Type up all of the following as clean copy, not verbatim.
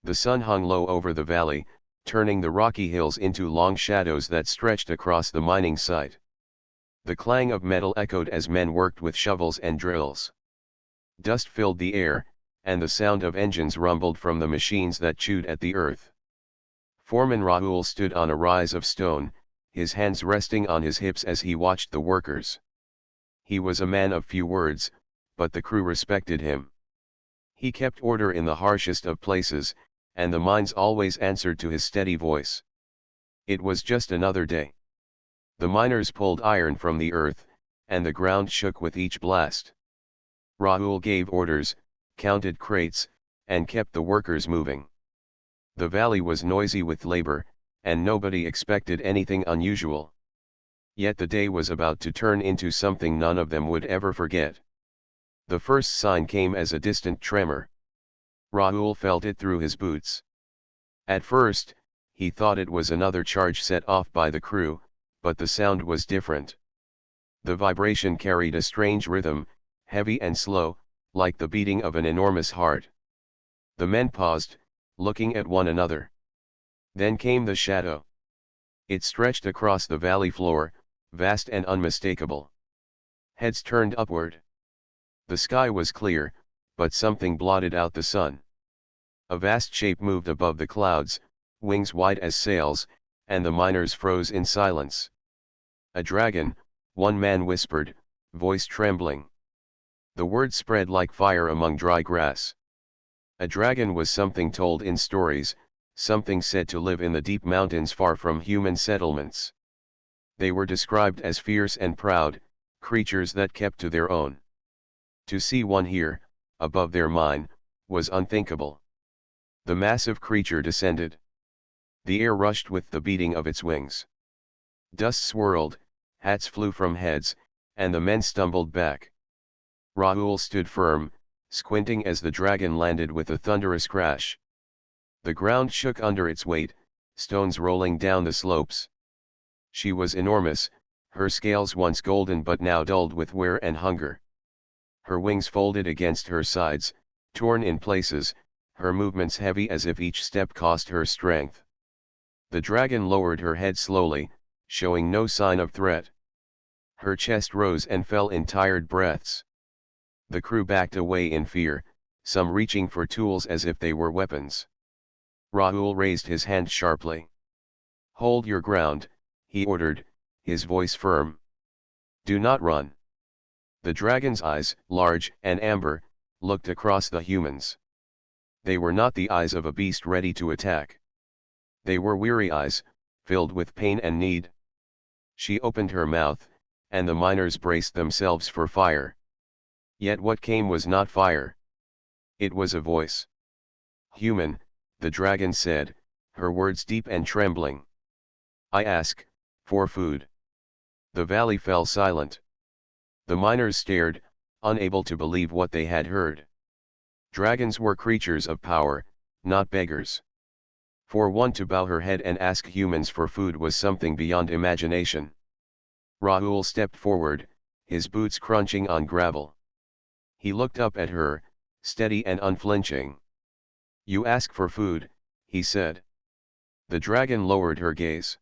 The sun hung low over the valley, turning the rocky hills into long shadows that stretched across the mining site. The clang of metal echoed as men worked with shovels and drills. Dust filled the air, and the sound of engines rumbled from the machines that chewed at the earth. Foreman Rahul stood on a rise of stone, his hands resting on his hips as he watched the workers. He was a man of few words, but the crew respected him. He kept order in the harshest of places, and the mines always answered to his steady voice. It was just another day. The miners pulled iron from the earth, and the ground shook with each blast. Rahul gave orders, counted crates, and kept the workers moving. The valley was noisy with labor, and nobody expected anything unusual. Yet the day was about to turn into something none of them would ever forget. The first sign came as a distant tremor. Rahul felt it through his boots. At first, he thought it was another charge set off by the crew, but the sound was different. The vibration carried a strange rhythm, heavy and slow, like the beating of an enormous heart. The men paused, looking at one another. Then came the shadow. It stretched across the valley floor, vast and unmistakable. Heads turned upward. The sky was clear, but something blotted out the sun. A vast shape moved above the clouds, wings wide as sails, and the miners froze in silence. A dragon, one man whispered, voice trembling. The word spread like fire among dry grass. A dragon was something told in stories, something said to live in the deep mountains far from human settlements. They were described as fierce and proud, creatures that kept to their own. To see one here, above their mine, was unthinkable. The massive creature descended. The air rushed with the beating of its wings. Dust swirled, hats flew from heads, and the men stumbled back. Rahul stood firm, squinting as the dragon landed with a thunderous crash. The ground shook under its weight, stones rolling down the slopes. She was enormous, her scales once golden but now dulled with wear and hunger. Her wings folded against her sides, torn in places, her movements heavy as if each step cost her strength. The dragon lowered her head slowly, showing no sign of threat. Her chest rose and fell in tired breaths. The crew backed away in fear, some reaching for tools as if they were weapons. Rahul raised his hand sharply. "Hold your ground," he ordered, his voice firm. "Do not run." The dragon's eyes, large and amber, looked across the humans. They were not the eyes of a beast ready to attack. They were weary eyes, filled with pain and need. She opened her mouth, and the miners braced themselves for fire. Yet what came was not fire. It was a voice. "Human," the dragon said, her words deep and trembling. "I ask for food." The valley fell silent. The miners stared, unable to believe what they had heard. Dragons were creatures of power, not beggars. For one to bow her head and ask humans for food was something beyond imagination. Rahul stepped forward, his boots crunching on gravel. He looked up at her, steady and unflinching. "You ask for food," he said. The dragon lowered her gaze.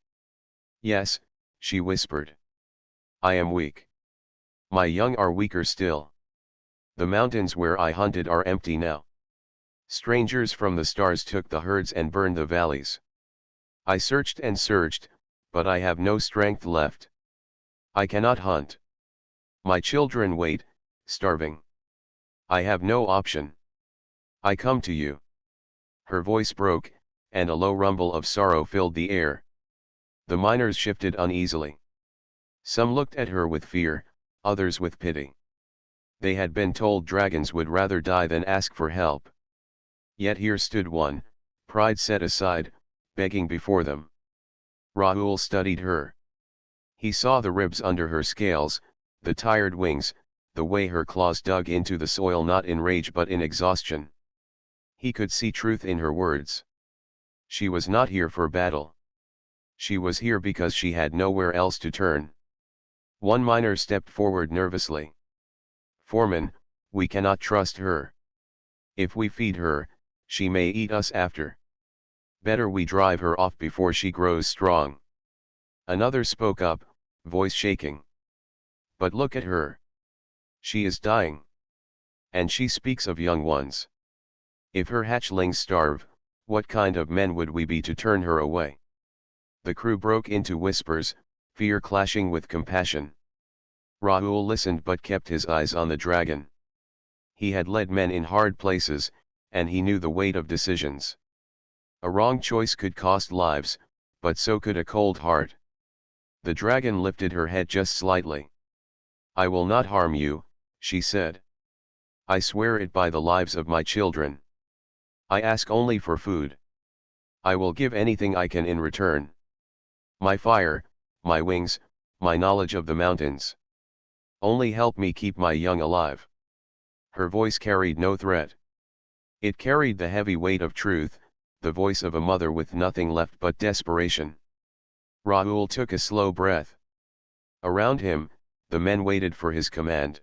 "Yes," she whispered. "I am weak. My young are weaker still. The mountains where I hunted are empty now. Strangers from the stars took the herds and burned the valleys. I searched and searched, but I have no strength left. I cannot hunt. My children wait, starving. I have no option. I come to you." Her voice broke, and a low rumble of sorrow filled the air. The miners shifted uneasily. Some looked at her with fear, others with pity. They had been told dragons would rather die than ask for help. Yet here stood one, pride set aside, begging before them. Rahul studied her. He saw the ribs under her scales, the tired wings, the way her claws dug into the soil not in rage but in exhaustion. He could see truth in her words. She was not here for battle. She was here because she had nowhere else to turn. One miner stepped forward nervously. "Foreman, we cannot trust her. If we feed her, She may eat us after. Better we drive her off before she grows strong. Another spoke up, voice shaking. But look at her. She is dying. And she speaks of young ones. If her hatchlings starve, what kind of men would we be to turn her away? The crew broke into whispers, fear clashing with compassion. Rahul listened but kept his eyes on the dragon. He had led men in hard places, and he knew the weight of decisions. A wrong choice could cost lives, but so could a cold heart. The dragon lifted her head just slightly. I will not harm you, she said. I swear it by the lives of my children. I ask only for food. I will give anything I can in return. My fire, my wings, my knowledge of the mountains. Only help me keep my young alive. Her voice carried no threat. It carried the heavy weight of truth, the voice of a mother with nothing left but desperation. Rahul took a slow breath. Around him, the men waited for his command.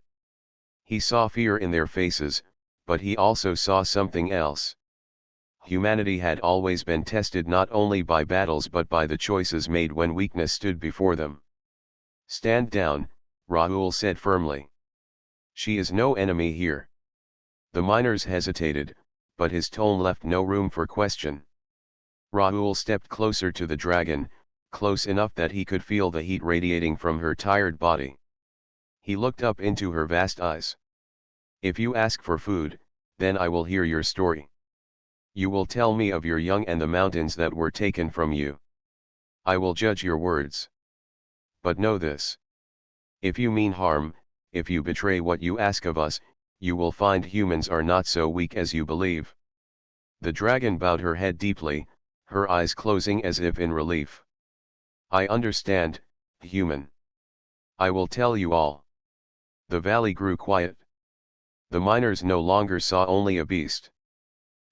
He saw fear in their faces, but he also saw something else. Humanity had always been tested not only by battles but by the choices made when weakness stood before them. Stand down, Rahul said firmly. She is no enemy here. The miners hesitated, but his tone left no room for question. Rahul stepped closer to the dragon, close enough that he could feel the heat radiating from her tired body. He looked up into her vast eyes. If you ask for food, then I will hear your story. You will tell me of your young and the mountains that were taken from you. I will judge your words. But know this. If you mean harm, if you betray what you ask of us, you will find humans are not so weak as you believe. The dragon bowed her head deeply, her eyes closing as if in relief. I understand, human. I will tell you all. The valley grew quiet. The miners no longer saw only a beast.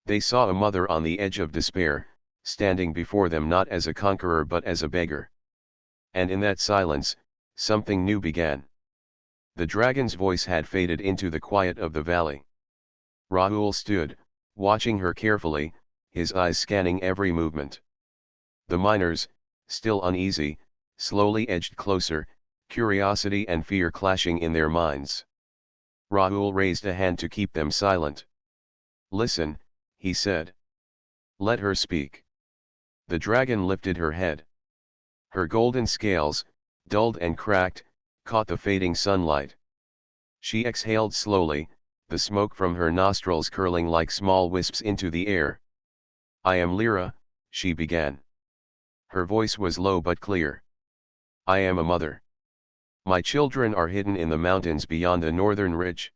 They saw a mother on the edge of despair, standing before them not as a conqueror but as a beggar. And in that silence, something new began. The dragon's voice had faded into the quiet of the valley. Rahul stood, watching her carefully, his eyes scanning every movement. The miners, still uneasy, slowly edged closer, curiosity and fear clashing in their minds. Rahul raised a hand to keep them silent. Listen, he said. Let her speak. The dragon lifted her head. Her golden scales, dulled and cracked, caught the fading sunlight. She exhaled slowly, the smoke from her nostrils curling like small wisps into the air. I am Lyra, she began. Her voice was low but clear. I am a mother. My children are hidden in the mountains beyond the northern ridge.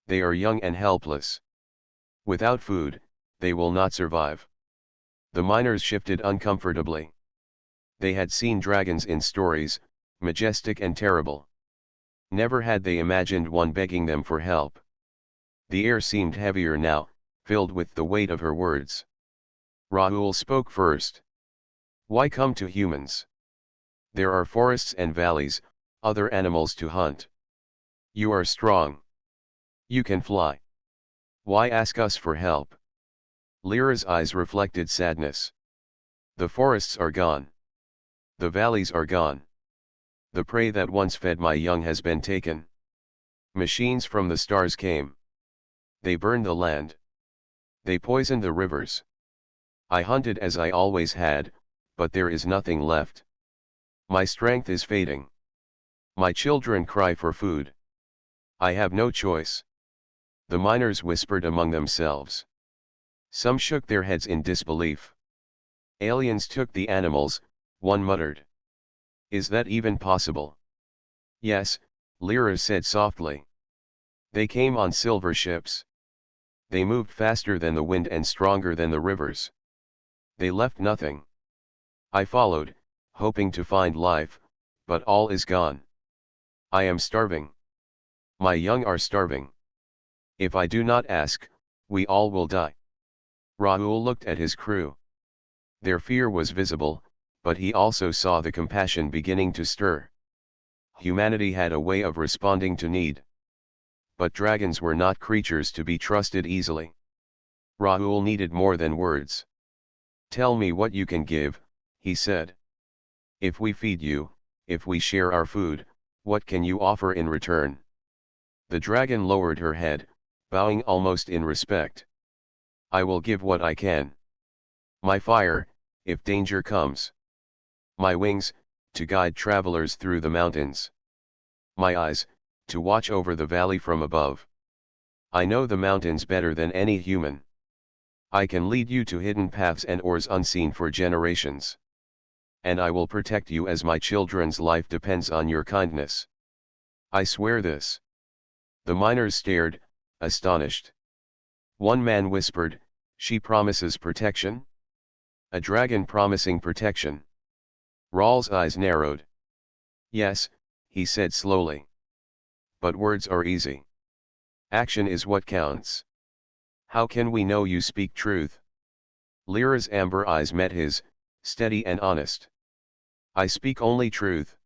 They are young and helpless. Without food, they will not survive. The miners shifted uncomfortably. They had seen dragons in stories, majestic and terrible. Never had they imagined one begging them for help. The air seemed heavier now, filled with the weight of her words. Rahul spoke first. Why come to humans? There are forests and valleys, other animals to hunt. You are strong. You can fly. Why ask us for help? Lyra's eyes reflected sadness. The forests are gone. The valleys are gone. The prey that once fed my young has been taken. Machines from the stars came. They burned the land. They poisoned the rivers. I hunted as I always had, but there is nothing left. My strength is fading. My children cry for food. I have no choice. The miners whispered among themselves. Some shook their heads in disbelief. Aliens took the animals, one muttered. Is that even possible? Yes, Lyra said softly. They came on silver ships. They moved faster than the wind and stronger than the rivers. They left nothing. I followed, hoping to find life, but all is gone. I am starving. My young are starving. If I do not ask, we all will die. Rahul looked at his crew. Their fear was visible, but he also saw the compassion beginning to stir. Humanity had a way of responding to need. But dragons were not creatures to be trusted easily. Rahul needed more than words. "Tell me what you can give," he said. "If we feed you, if we share our food, what can you offer in return?" The dragon lowered her head, bowing almost in respect. "I will give what I can. My fire, if danger comes. My wings, to guide travelers through the mountains. My eyes, to watch over the valley from above. I know the mountains better than any human. I can lead you to hidden paths and ores unseen for generations. And I will protect you as my children's life depends on your kindness. I swear this." The miners stared, astonished. One man whispered, "She promises protection? A dragon promising protection?" Rawl's eyes narrowed. "Yes," he said slowly. "But words are easy. Action is what counts. How can we know you speak truth?" Lyra's amber eyes met his, steady and honest. "I speak only truth.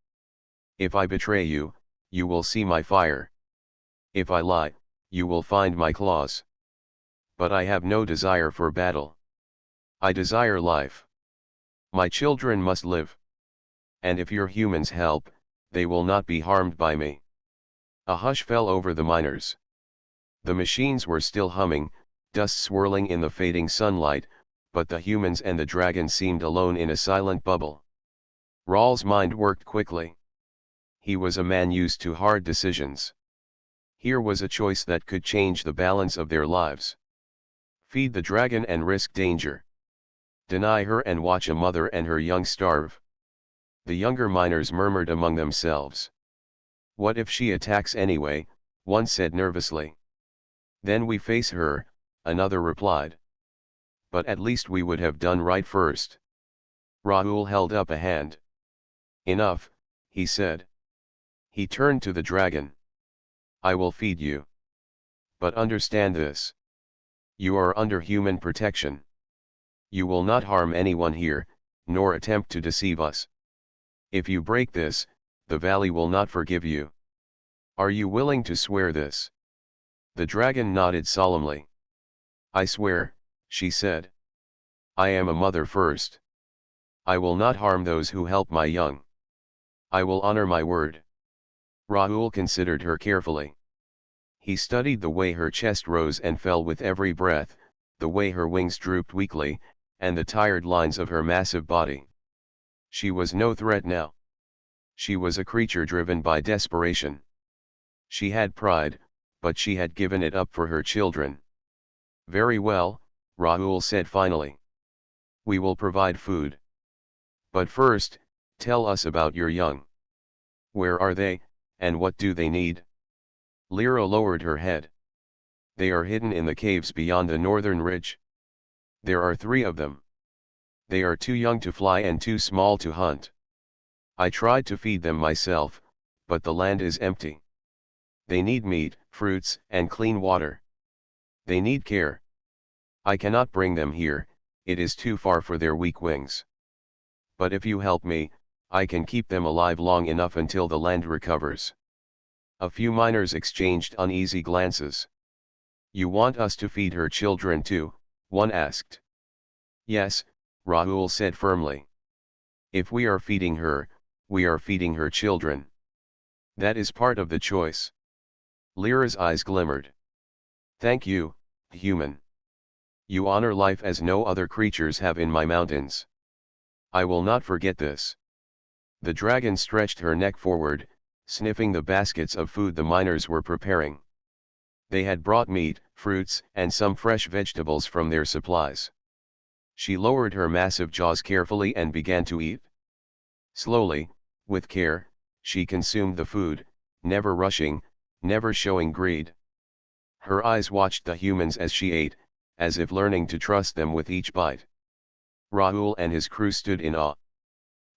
If I betray you, you will see my fire. If I lie, you will find my claws. But I have no desire for battle. I desire life. My children must live. And if your humans help, they will not be harmed by me." A hush fell over the miners. The machines were still humming, dust swirling in the fading sunlight, but the humans and the dragon seemed alone in a silent bubble. Rawl's mind worked quickly. He was a man used to hard decisions. Here was a choice that could change the balance of their lives. Feed the dragon and risk danger. Deny her and watch a mother and her young starve. The younger miners murmured among themselves. "What if she attacks anyway?" one said nervously. "Then we face her," another replied. "But at least we would have done right first." Rahul held up a hand. "Enough," he said. He turned to the dragon. "I will feed you. But understand this. You are under human protection. You will not harm anyone here, nor attempt to deceive us. If you break this, the valley will not forgive you. Are you willing to swear this?" The dragon nodded solemnly. "I swear," she said. "I am a mother first. I will not harm those who help my young. I will honor my word." Rahul considered her carefully. He studied the way her chest rose and fell with every breath, the way her wings drooped weakly, and the tired lines of her massive body. She was no threat now. She was a creature driven by desperation. She had pride, but she had given it up for her children. "Very well," Rahul said finally. "We will provide food. But first, tell us about your young. Where are they, and what do they need?" Lyra lowered her head. "They are hidden in the caves beyond the northern ridge. There are 3 of them. They are too young to fly and too small to hunt. I tried to feed them myself, but the land is empty. They need meat, fruits, and clean water. They need care. I cannot bring them here, it is too far for their weak wings. But if you help me, I can keep them alive long enough until the land recovers." A few miners exchanged uneasy glances. "You want us to feed her children too?" one asked. "Yes," Rahul said firmly. "If we are feeding her, we are feeding her children. That is part of the choice." Lyra's eyes glimmered. "Thank you, human. You honor life as no other creatures have in my mountains. I will not forget this." The dragon stretched her neck forward, sniffing the baskets of food the miners were preparing. They had brought meat, fruits, and some fresh vegetables from their supplies. She lowered her massive jaws carefully and began to eat. Slowly, with care, she consumed the food, never rushing, never showing greed. Her eyes watched the humans as she ate, as if learning to trust them with each bite. Rahul and his crew stood in awe.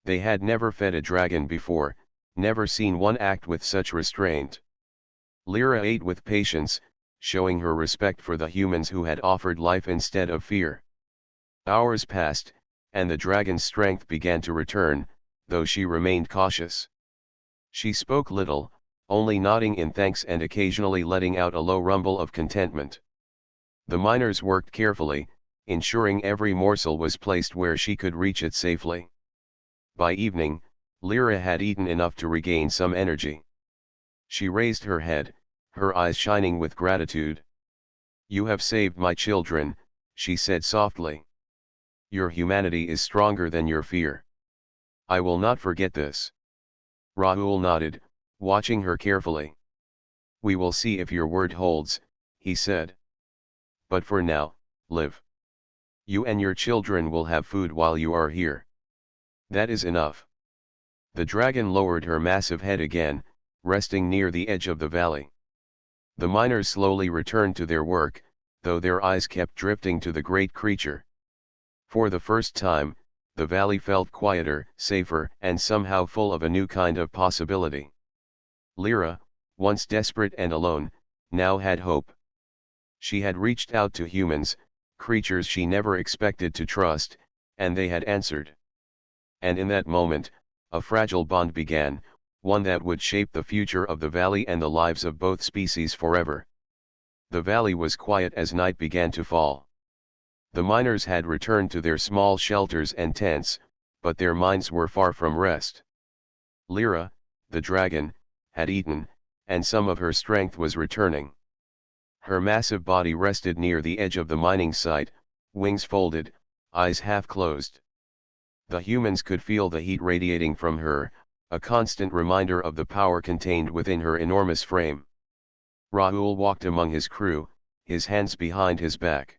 They had never fed a dragon before, never seen one act with such restraint. Lyra ate with patience, showing her respect for the humans who had offered life instead of fear. Hours passed, and the dragon's strength began to return, though she remained cautious. She spoke little, only nodding in thanks and occasionally letting out a low rumble of contentment. The miners worked carefully, ensuring every morsel was placed where she could reach it safely. By evening, Lyra had eaten enough to regain some energy. She raised her head, her eyes shining with gratitude. "You have saved my children," she said softly. "Your humanity is stronger than your fear. I will not forget this." Rahul nodded, watching her carefully. "We will see if your word holds," he said. "But for now, live. You and your children will have food while you are here. That is enough." The dragon lowered her massive head again, resting near the edge of the valley. The miners slowly returned to their work, though their eyes kept drifting to the great creature. For the first time, the valley felt quieter, safer, and somehow full of a new kind of possibility. Lyra, once desperate and alone, now had hope. She had reached out to humans, creatures she never expected to trust, and they had answered. And in that moment, a fragile bond began, one that would shape the future of the valley and the lives of both species forever. The valley was quiet as night began to fall. The miners had returned to their small shelters and tents, but their minds were far from rest. Lyra, the dragon, had eaten, and some of her strength was returning. Her massive body rested near the edge of the mining site, wings folded, eyes half closed. The humans could feel the heat radiating from her, a constant reminder of the power contained within her enormous frame. Rahul walked among his crew, his hands behind his back.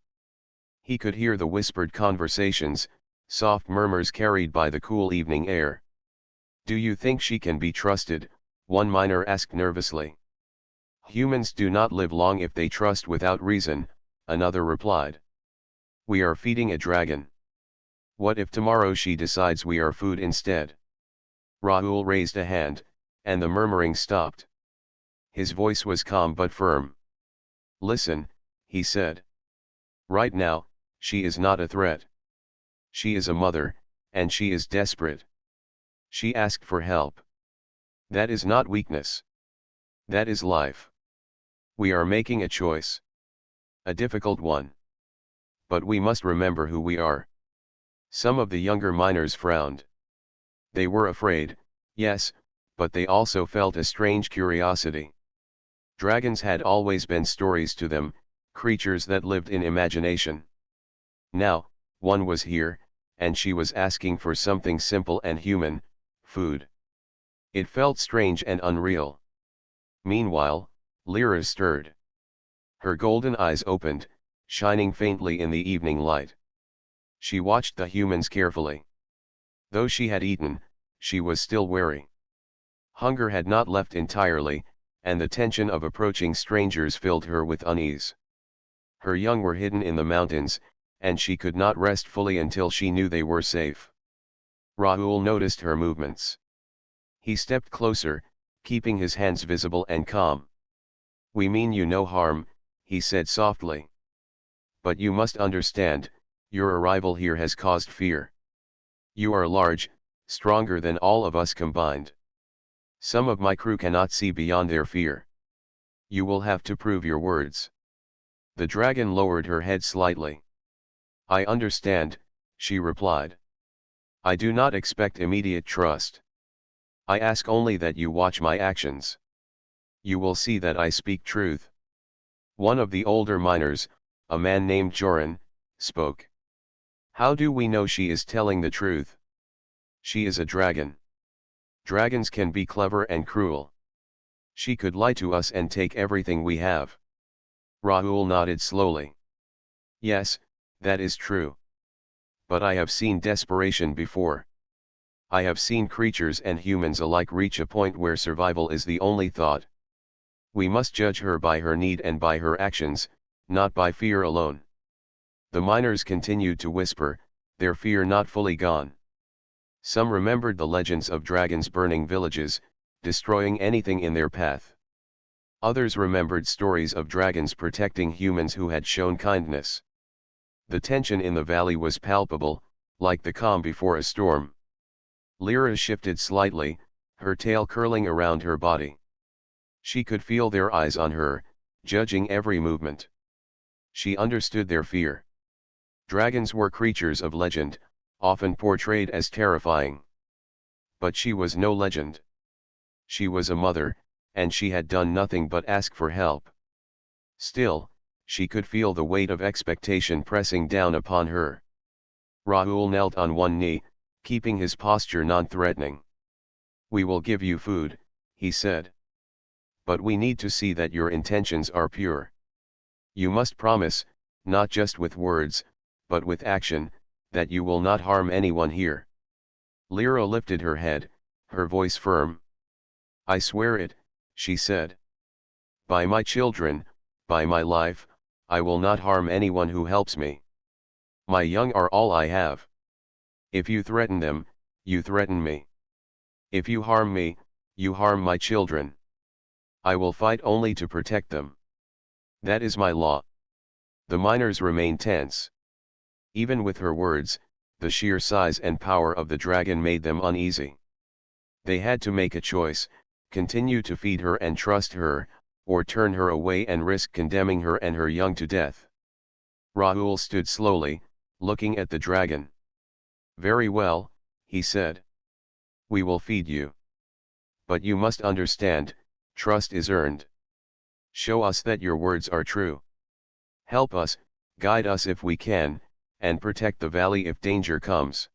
He could hear the whispered conversations, soft murmurs carried by the cool evening air. "Do you think she can be trusted?" one miner asked nervously. "Humans do not live long if they trust without reason," another replied. "We are feeding a dragon. What if tomorrow she decides we are food instead?" Rahul raised a hand, and the murmuring stopped. His voice was calm but firm. "Listen," he said. "Right now, she is not a threat. She is a mother, and she is desperate. She asked for help. That is not weakness. That is life. We are making a choice. A difficult one. But we must remember who we are." Some of the younger miners frowned. They were afraid, yes, but they also felt a strange curiosity. Dragons had always been stories to them, creatures that lived in imagination. Now, one was here, and she was asking for something simple and human, food. It felt strange and unreal. Meanwhile, Lyra stirred. Her golden eyes opened, shining faintly in the evening light. She watched the humans carefully. Though she had eaten, she was still wary. Hunger had not left entirely, and the tension of approaching strangers filled her with unease. Her young were hidden in the mountains, and she could not rest fully until she knew they were safe. Rahul noticed her movements. He stepped closer, keeping his hands visible and calm. "We mean you no harm," he said softly. "But you must understand, your arrival here has caused fear. You are large, stronger than all of us combined. Some of my crew cannot see beyond their fear. You will have to prove your words." The dragon lowered her head slightly. "I understand," she replied. "I do not expect immediate trust. I ask only that you watch my actions. You will see that I speak truth." One of the older miners, a man named Joran, spoke. "How do we know she is telling the truth?" "She is a dragon. Dragons can be clever and cruel. She could lie to us and take everything we have." Rahul nodded slowly. "Yes, that is true. But I have seen desperation before. I have seen creatures and humans alike reach a point where survival is the only thought. We must judge her by her need and by her actions, not by fear alone." The miners continued to whisper, their fear not fully gone. Some remembered the legends of dragons burning villages, destroying anything in their path. Others remembered stories of dragons protecting humans who had shown kindness. The tension in the valley was palpable, like the calm before a storm. Lyra shifted slightly, her tail curling around her body. She could feel their eyes on her, judging every movement. She understood their fear. Dragons were creatures of legend, often portrayed as terrifying. But she was no legend. She was a mother, and she had done nothing but ask for help. Still, she could feel the weight of expectation pressing down upon her. Rahul knelt on one knee, keeping his posture non-threatening. "We will give you food," he said. "But we need to see that your intentions are pure. You must promise, not just with words, but with action, that you will not harm anyone here." Lyra lifted her head, her voice firm. "I swear it," she said. "By my children, by my life, I will not harm anyone who helps me. My young are all I have. If you threaten them, you threaten me. If you harm me, you harm my children. I will fight only to protect them. That is my law." The miners remained tense. Even with her words, the sheer size and power of the dragon made them uneasy. They had to make a choice: continue to feed her and trust her, or turn her away and risk condemning her and her young to death. Rahul stood slowly, looking at the dragon. "Very well," he said. "We will feed you. But you must understand, trust is earned. Show us that your words are true. Help us, guide us if we can, and protect the valley if danger comes.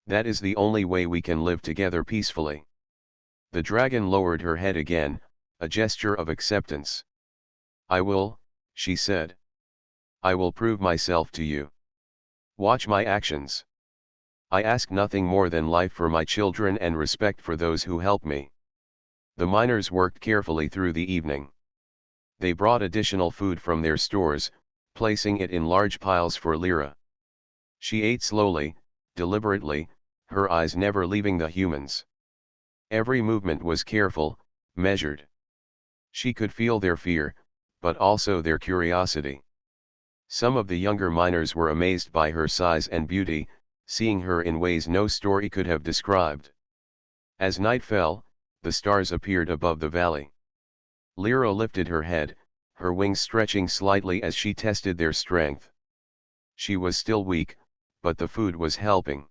That is the only way we can live together peacefully." The dragon lowered her head again, a gesture of acceptance. "I will," she said. "I will prove myself to you. Watch my actions. I ask nothing more than life for my children and respect for those who help me." The miners worked carefully through the evening. They brought additional food from their stores, placing it in large piles for Lyra. She ate slowly, deliberately, her eyes never leaving the humans. Every movement was careful, measured. She could feel their fear, but also their curiosity. Some of the younger miners were amazed by her size and beauty, seeing her in ways no story could have described. As night fell, the stars appeared above the valley. Lyra lifted her head, her wings stretching slightly as she tested their strength. She was still weak, but the food was helping.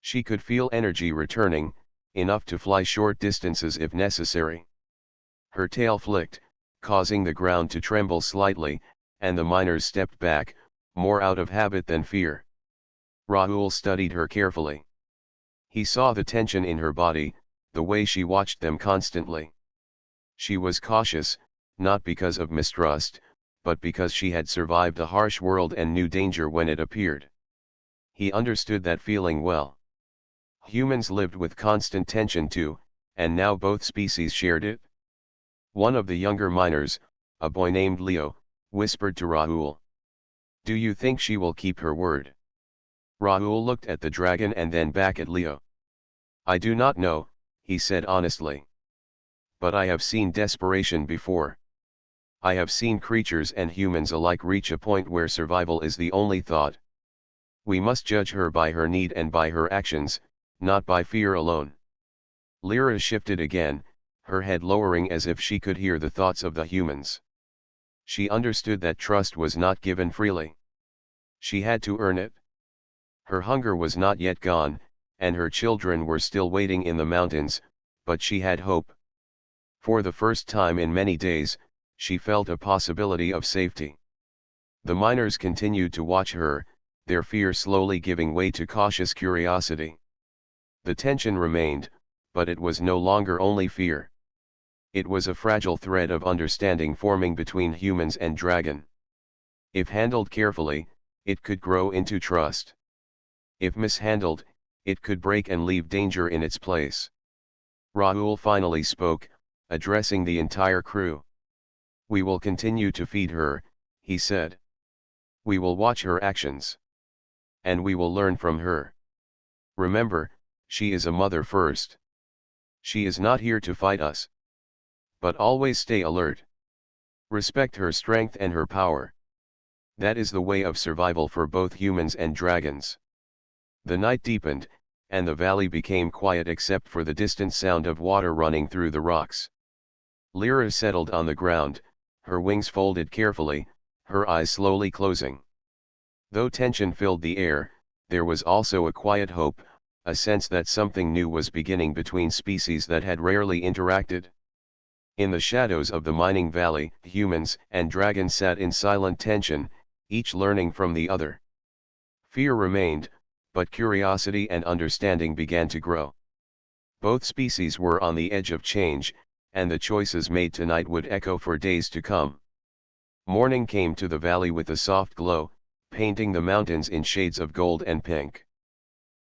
She could feel energy returning, enough to fly short distances if necessary. Her tail flicked, causing the ground to tremble slightly, and the miners stepped back, more out of habit than fear. Rahul studied her carefully. He saw the tension in her body, the way she watched them constantly. She was cautious, not because of mistrust, but because she had survived a harsh world and knew danger when it appeared. He understood that feeling well. Humans lived with constant tension too, and now both species shared it. One of the younger miners, a boy named Leo, whispered to Rahul, "Do you think she will keep her word?" Rahul looked at the dragon and then back at Leo. "I do not know," he said honestly. "But I have seen desperation before. I have seen creatures and humans alike reach a point where survival is the only thought. We must judge her by her need and by her actions, not by fear alone." Lyra shifted again, her head lowering as if she could hear the thoughts of the humans. She understood that trust was not given freely. She had to earn it. Her hunger was not yet gone, and her children were still waiting in the mountains, but she had hope. For the first time in many days, she felt a possibility of safety. The miners continued to watch her, their fear slowly giving way to cautious curiosity. The tension remained, but it was no longer only fear. It was a fragile thread of understanding forming between humans and dragon. If handled carefully, it could grow into trust. If mishandled, it could break and leave danger in its place. Rahul finally spoke, addressing the entire crew. "We will continue to feed her," he said. "We will watch her actions. And we will learn from her. Remember, she is a mother first. She is not here to fight us. But always stay alert. Respect her strength and her power. That is the way of survival for both humans and dragons." The night deepened, and the valley became quiet except for the distant sound of water running through the rocks. Lyra settled on the ground, her wings folded carefully, her eyes slowly closing. Though tension filled the air, there was also a quiet hope, a sense that something new was beginning between species that had rarely interacted. In the shadows of the mining valley, humans and dragons sat in silent tension, each learning from the other. Fear remained, but curiosity and understanding began to grow. Both species were on the edge of change, and the choices made tonight would echo for days to come. Morning came to the valley with a soft glow, painting the mountains in shades of gold and pink.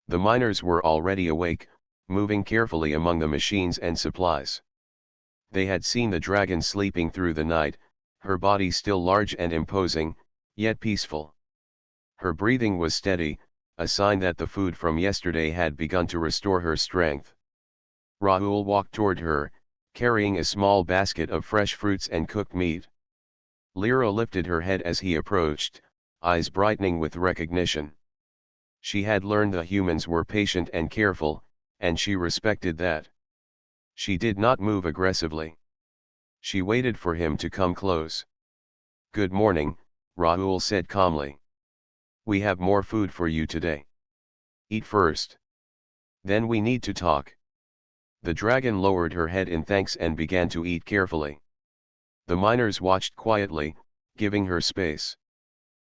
The miners were already awake, moving carefully among the machines and supplies. They had seen the dragon sleeping through the night, her body still large and imposing, yet peaceful. Her breathing was steady, a sign that the food from yesterday had begun to restore her strength. Rahul walked toward her, carrying a small basket of fresh fruits and cooked meat. Lyra lifted her head as he approached, eyes brightening with recognition. She had learned the humans were patient and careful, and she respected that. She did not move aggressively. She waited for him to come close. "Good morning," Rahul said calmly. "We have more food for you today. Eat first. Then we need to talk." The dragon lowered her head in thanks and began to eat carefully. The miners watched quietly, giving her space.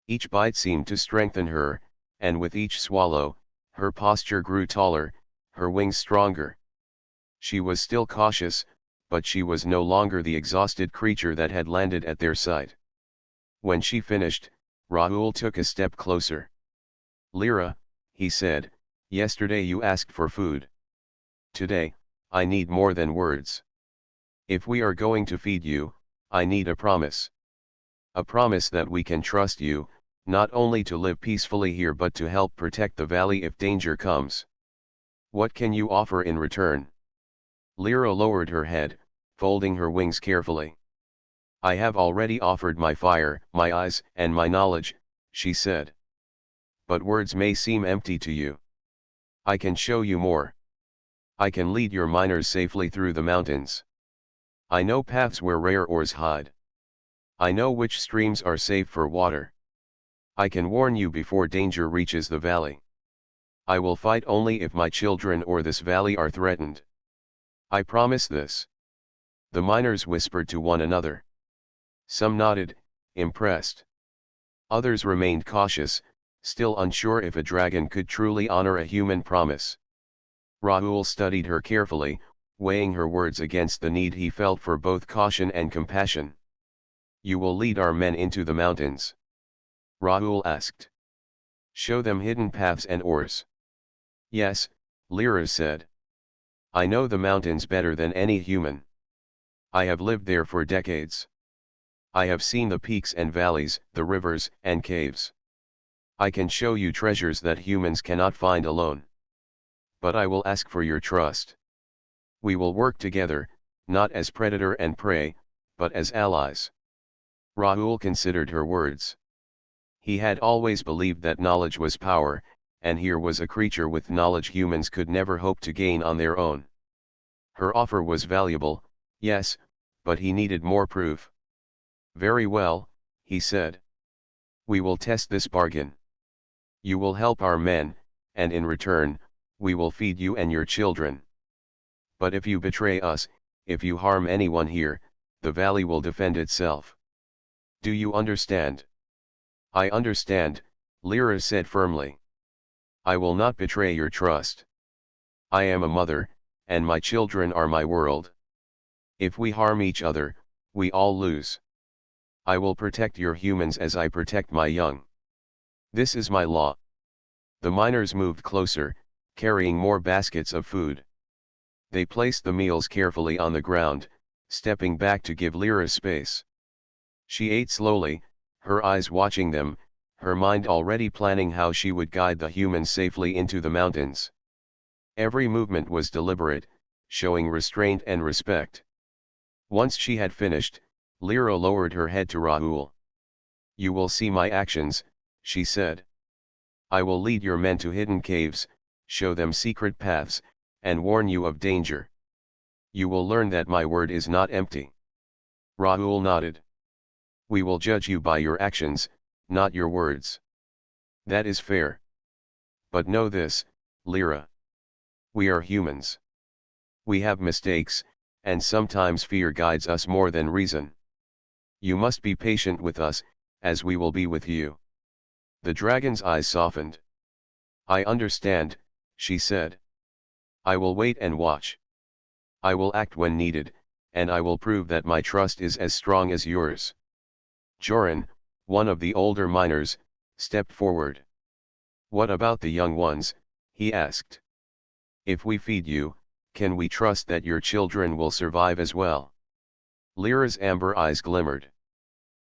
Each bite seemed to strengthen her, and with each swallow, her posture grew taller, her wings stronger. She was still cautious, but she was no longer the exhausted creature that had landed at their sight. When she finished, Rahul took a step closer. "Lyra," he said, "yesterday you asked for food. Today, I need more than words. If we are going to feed you, I need a promise. A promise that we can trust you, not only to live peacefully here but to help protect the valley if danger comes. What can you offer in return?" Lyra lowered her head, folding her wings carefully. "I have already offered my fire, my eyes, and my knowledge," she said. "But words may seem empty to you. I can show you more. I can lead your miners safely through the mountains. I know paths where rare ores hide. I know which streams are safe for water. I can warn you before danger reaches the valley. I will fight only if my children or this valley are threatened. I promise this." The miners whispered to one another. Some nodded, impressed. Others remained cautious, still unsure if a dragon could truly honor a human promise. Rahul studied her carefully, weighing her words against the need he felt for both caution and compassion. "You will lead our men into the mountains?" Rahul asked. "Show them hidden paths and ores?" "Yes," Lyra said. "I know the mountains better than any human. I have lived there for decades. I have seen the peaks and valleys, the rivers and caves. I can show you treasures that humans cannot find alone. But I will ask for your trust. We will work together, not as predator and prey, but as allies." Rahul considered her words. He had always believed that knowledge was power, and here was a creature with knowledge humans could never hope to gain on their own. Her offer was valuable, yes, but he needed more proof. "Very well," he said. "We will test this bargain. You will help our men, and in return, we will feed you and your children. But if you betray us, if you harm anyone here, the valley will defend itself. Do you understand?" "I understand," Lyra said firmly. "I will not betray your trust. I am a mother, and my children are my world. If we harm each other, we all lose. I will protect your humans as I protect my young. This is my law." The miners moved closer, carrying more baskets of food. They placed the meals carefully on the ground, stepping back to give Lyra space. She ate slowly, her eyes watching them, her mind already planning how she would guide the humans safely into the mountains. Every movement was deliberate, showing restraint and respect. Once she had finished, Lyra lowered her head to Rahul. "You will see my actions," she said. "I will lead your men to hidden caves, show them secret paths, and warn you of danger. You will learn that my word is not empty." Rahul nodded. We will judge you by your actions, not your words. That is fair. But know this, Lyra. We are humans. We have mistakes, and sometimes fear guides us more than reason. You must be patient with us, as we will be with you. The dragon's eyes softened. I understand, she said. I will wait and watch. I will act when needed, and I will prove that my trust is as strong as yours. Joran, one of the older miners, stepped forward. What about the young ones? He asked. If we feed you, can we trust that your children will survive as well? Lyra's amber eyes glimmered.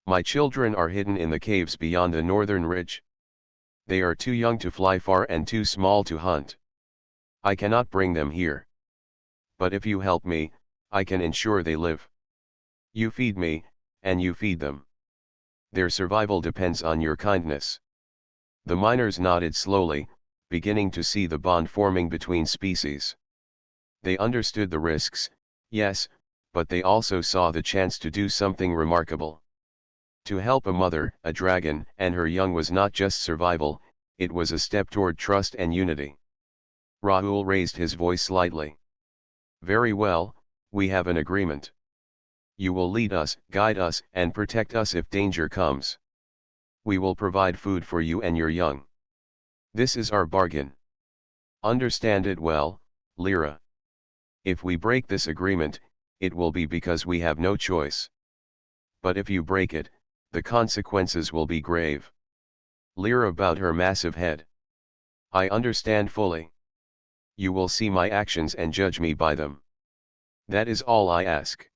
My children are hidden in the caves beyond the northern ridge. They are too young to fly far and too small to hunt. I cannot bring them here. But if you help me, I can ensure they live. You feed me, and you feed them. Their survival depends on your kindness. The miners nodded slowly, beginning to see the bond forming between species. They understood the risks, yes, but they also saw the chance to do something remarkable. To help a mother, a dragon, and her young was not just survival, it was a step toward trust and unity. Rahul raised his voice slightly. Very well, we have an agreement. You will lead us, guide us, and protect us if danger comes. We will provide food for you and your young. This is our bargain. Understand it well, Lyra. If we break this agreement, it will be because we have no choice. But if you break it, the consequences will be grave. Lyra bowed her massive head. I understand fully. You will see my actions and judge me by them. That is all I ask.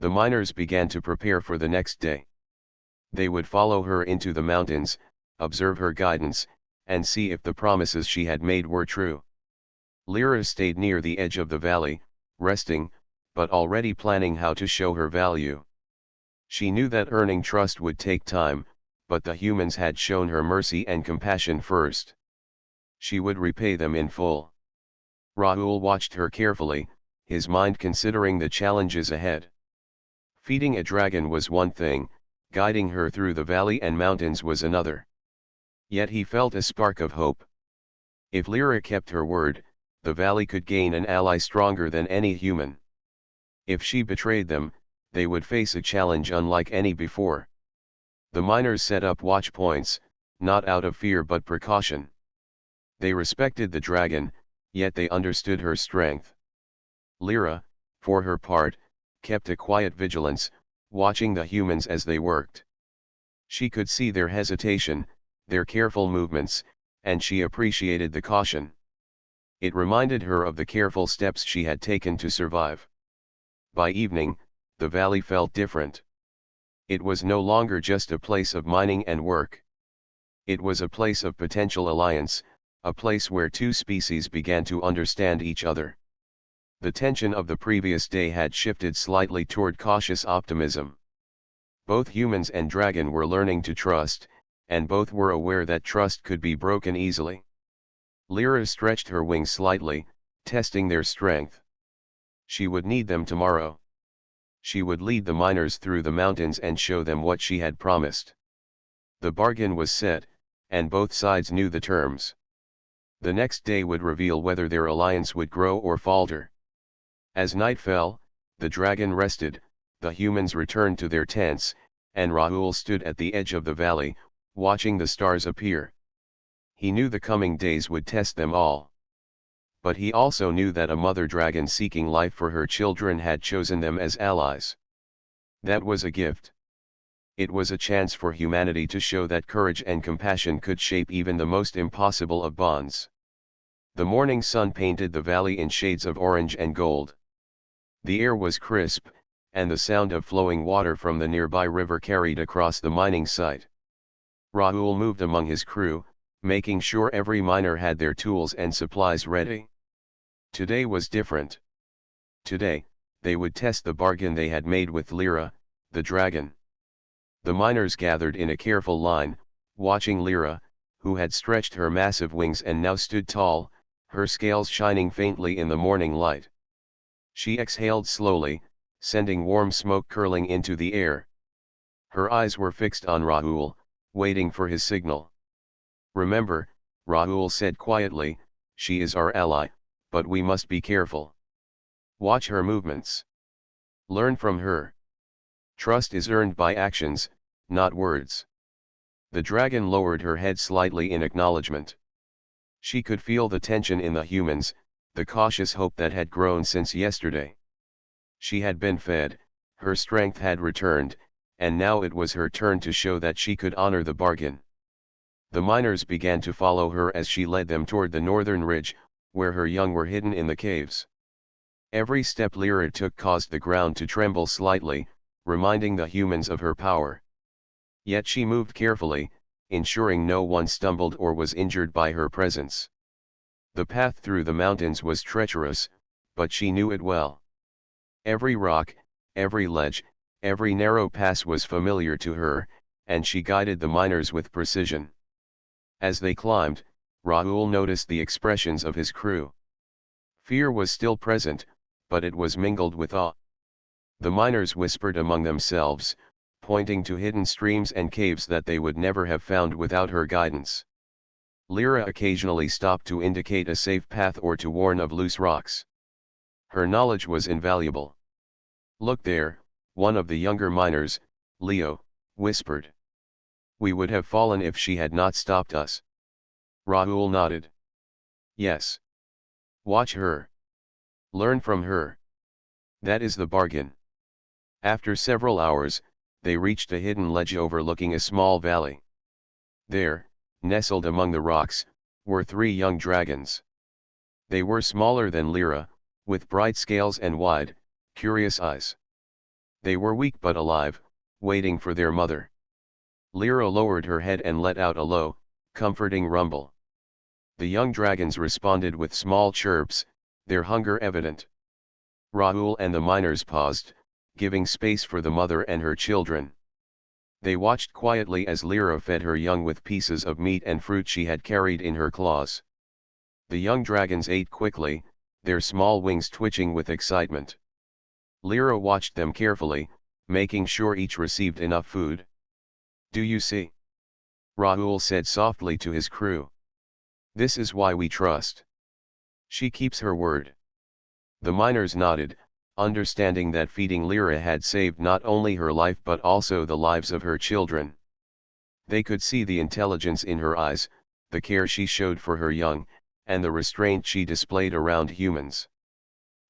The miners began to prepare for the next day. They would follow her into the mountains, observe her guidance, and see if the promises she had made were true. Lyra stayed near the edge of the valley, resting, but already planning how to show her value. She knew that earning trust would take time, but the humans had shown her mercy and compassion first. She would repay them in full. Rahul watched her carefully, his mind considering the challenges ahead. Feeding a dragon was one thing, guiding her through the valley and mountains was another. Yet he felt a spark of hope. If Lyra kept her word, the valley could gain an ally stronger than any human. If she betrayed them, they would face a challenge unlike any before. The miners set up watch points, not out of fear but precaution. They respected the dragon, yet they understood her strength. Lyra, for her part, kept a quiet vigilance, watching the humans as they worked. She could see their hesitation, their careful movements, and she appreciated the caution. It reminded her of the careful steps she had taken to survive. By evening, the valley felt different. It was no longer just a place of mining and work. It was a place of potential alliance, a place where two species began to understand each other. The tension of the previous day had shifted slightly toward cautious optimism. Both humans and dragon were learning to trust, and both were aware that trust could be broken easily. Lyra stretched her wings slightly, testing their strength. She would need them tomorrow. She would lead the miners through the mountains and show them what she had promised. The bargain was set, and both sides knew the terms. The next day would reveal whether their alliance would grow or falter. As night fell, the dragon rested, the humans returned to their tents, and Rahul stood at the edge of the valley, watching the stars appear. He knew the coming days would test them all. But he also knew that a mother dragon seeking life for her children had chosen them as allies. That was a gift. It was a chance for humanity to show that courage and compassion could shape even the most impossible of bonds. The morning sun painted the valley in shades of orange and gold. The air was crisp, and the sound of flowing water from the nearby river carried across the mining site. Rahul moved among his crew, making sure every miner had their tools and supplies ready. Today was different. Today, they would test the bargain they had made with Lyra, the dragon. The miners gathered in a careful line, watching Lyra, who had stretched her massive wings and now stood tall, her scales shining faintly in the morning light. She exhaled slowly, sending warm smoke curling into the air. Her eyes were fixed on Rahul, waiting for his signal. "Remember," Rahul said quietly, "she is our ally, but we must be careful. Watch her movements. Learn from her. Trust is earned by actions, not words." The dragon lowered her head slightly in acknowledgement. She could feel the tension in the humans, the cautious hope that had grown since yesterday. She had been fed, her strength had returned, and now it was her turn to show that she could honor the bargain. The miners began to follow her as she led them toward the northern ridge, where her young were hidden in the caves. Every step Lyra took caused the ground to tremble slightly, reminding the humans of her power. Yet she moved carefully, ensuring no one stumbled or was injured by her presence. The path through the mountains was treacherous, but she knew it well. Every rock, every ledge, every narrow pass was familiar to her, and she guided the miners with precision. As they climbed, Rahul noticed the expressions of his crew. Fear was still present, but it was mingled with awe. The miners whispered among themselves, pointing to hidden streams and caves that they would never have found without her guidance. Lyra occasionally stopped to indicate a safe path or to warn of loose rocks. Her knowledge was invaluable. "Look there," one of the younger miners, Leo, whispered. "We would have fallen if she had not stopped us." Rahul nodded. "Yes. Watch her. Learn from her. That is the bargain." After several hours, they reached a hidden ledge overlooking a small valley. There, nestled among the rocks, were 3 young dragons. They were smaller than Lyra, with bright scales and wide, curious eyes. They were weak but alive, waiting for their mother. Lyra lowered her head and let out a low, comforting rumble. The young dragons responded with small chirps, their hunger evident. Rahul and the miners paused, giving space for the mother and her children. They watched quietly as Lyra fed her young with pieces of meat and fruit she had carried in her claws. The young dragons ate quickly, their small wings twitching with excitement. Lyra watched them carefully, making sure each received enough food. "Do you see?" Rahul said softly to his crew. "This is why we trust. She keeps her word." The miners nodded, understanding that feeding Lyra had saved not only her life but also the lives of her children. They could see the intelligence in her eyes, the care she showed for her young, and the restraint she displayed around humans.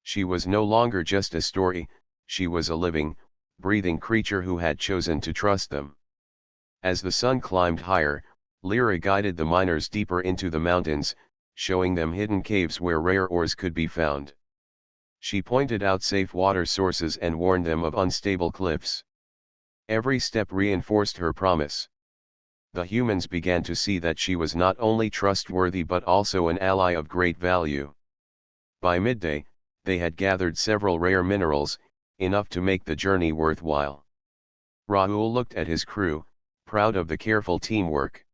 She was no longer just a story, she was a living, breathing creature who had chosen to trust them. As the sun climbed higher, Lyra guided the miners deeper into the mountains, showing them hidden caves where rare ores could be found. She pointed out safe water sources and warned them of unstable cliffs. Every step reinforced her promise. The humans began to see that she was not only trustworthy but also an ally of great value. By midday, they had gathered several rare minerals, enough to make the journey worthwhile. Rahul looked at his crew, proud of the careful teamwork.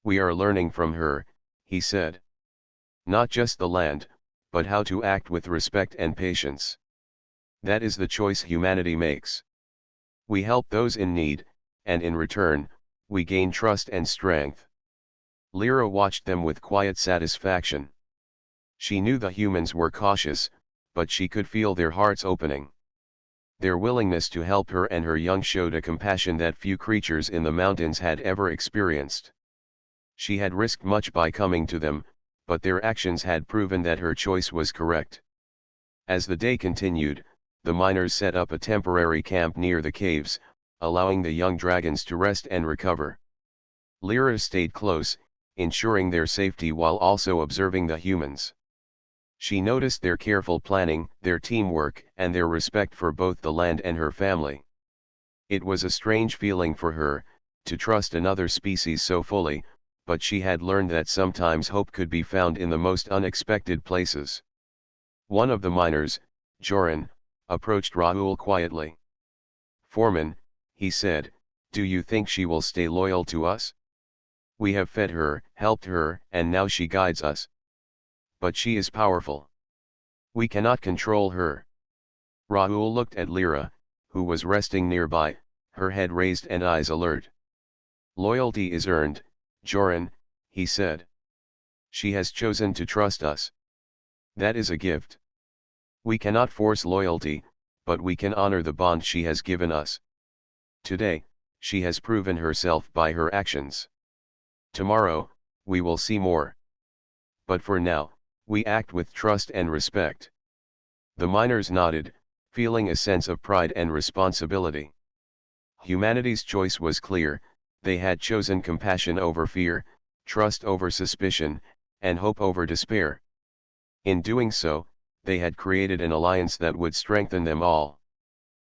"We are learning from her," he said. "Not just the land, but how to act with respect and patience. That is the choice humanity makes. We help those in need, and in return, we gain trust and strength." Lyra watched them with quiet satisfaction. She knew the humans were cautious, but she could feel their hearts opening. Their willingness to help her and her young showed a compassion that few creatures in the mountains had ever experienced. She had risked much by coming to them, but their actions had proven that her choice was correct. As the day continued, the miners set up a temporary camp near the caves, allowing the young dragons to rest and recover. Lyra stayed close, ensuring their safety while also observing the humans. She noticed their careful planning, their teamwork, and their respect for both the land and her family. It was a strange feeling for her, to trust another species so fully, but she had learned that sometimes hope could be found in the most unexpected places. One of the miners, Joran, approached Rahul quietly. "Foreman," he said, "do you think she will stay loyal to us? We have fed her, helped her, and now she guides us. But she is powerful. We cannot control her." Rahul looked at Lyra, who was resting nearby, her head raised and eyes alert. "Loyalty is earned, Joran," he said. "She has chosen to trust us. That is a gift. We cannot force loyalty, but we can honor the bond she has given us. Today, she has proven herself by her actions. Tomorrow, we will see more. But for now, we act with trust and respect." The miners nodded, feeling a sense of pride and responsibility. Humanity's choice was clear: they had chosen compassion over fear, trust over suspicion, and hope over despair. In doing so, they had created an alliance that would strengthen them all.